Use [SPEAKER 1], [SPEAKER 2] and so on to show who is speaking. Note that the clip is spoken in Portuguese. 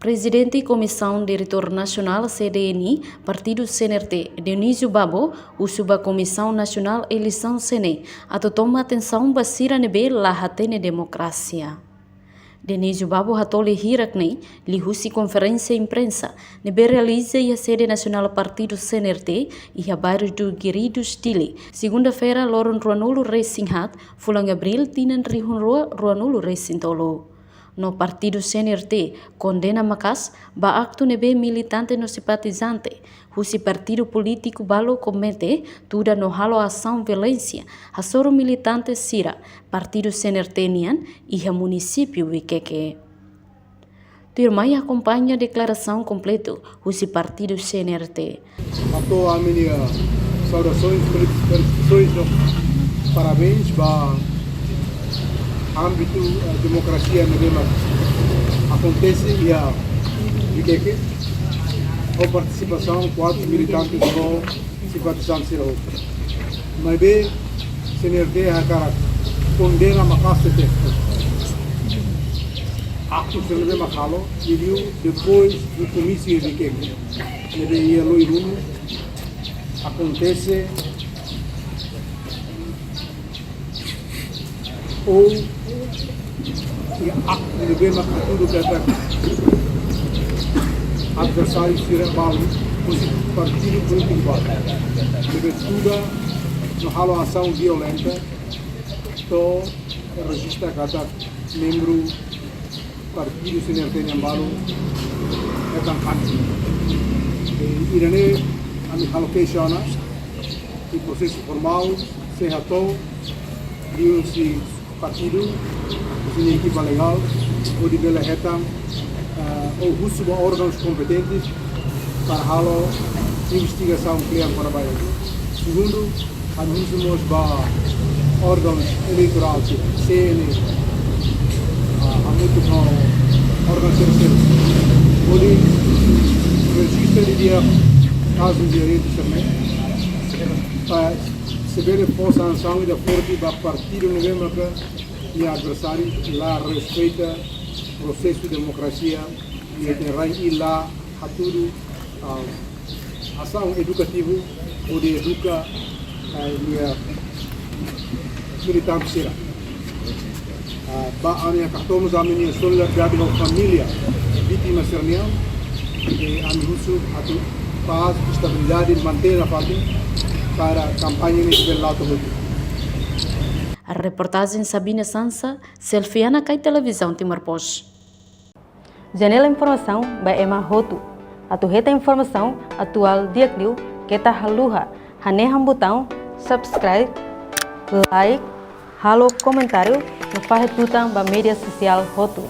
[SPEAKER 1] Presidente Comissão Diretor Nacional CDN, Partido CNRT, Dionísio Babo, o suba Comissão Nacional Eleição CNE, a toma atenção basira nebe lahatene democracia. Dionísio Babo hatole hiraknei, li husi conferência imprensa, nebe realiza a sede nacional Partido CNRT e a bairro do Guirido Stile. Segunda-feira, Loron Ruanulo Reisinghat, fulang abril, tinan rihunroa Ruanulo Reisintolo. No Partido CNRT condena Macas, ba acto nebe militante no simpatizante. Husi partido político balo comete, tuda no halo ação violência, hasoro militante sira, Partido CNRT nian e a município Wiqueque. Turmai acompanha a declaração completa, Husi Partido CNRT.
[SPEAKER 2] Ato a minha saudações, felicitações, parabéns para âmbito democracia mesmo acontece e a Wiqueque a participação quatro militantes ou simpatizantes da outra. Mas bem, CNRT a cara condena a casa de actos que não é macalo e viu depois do comício de Wiqueque. Ele ia loiruno acontece ou e acto de bem tudo que é adversário se rebalo com partido político balo. Deve tudo no halo ação violenta to registra cada membro partido CNRT balo é tão fácil. Irene a me allocaciona e processo formal se ratou e se partido sem equipa legal ou de bela reta ou busca órgãos competentes para a investigação criada para o Bahia. Segundo, anunciamos para órgãos eleitorais, CN, há muito órgãos terceiros, onde registra de dia casos de direitos também, para saber a força da ação e da força da partido novembro e adversário lá respeita o processo de democracia e lá a tudo ação educativa onde educa a militante será. A minha cartões a minha solidariedade com a família vítima sernial e a minha paz, estabilidade e manter a parte para a campanha nesse lado do
[SPEAKER 1] A reportagem Sabina Sansa, Selfiana Kai Televisão Timor-Poste.
[SPEAKER 3] Janela Informação by Emma Roto. Atuheta informação atual diakliu kita haluha. Haneham botão subscribe, like, halo comentário no farretutang ba mídia social Roto.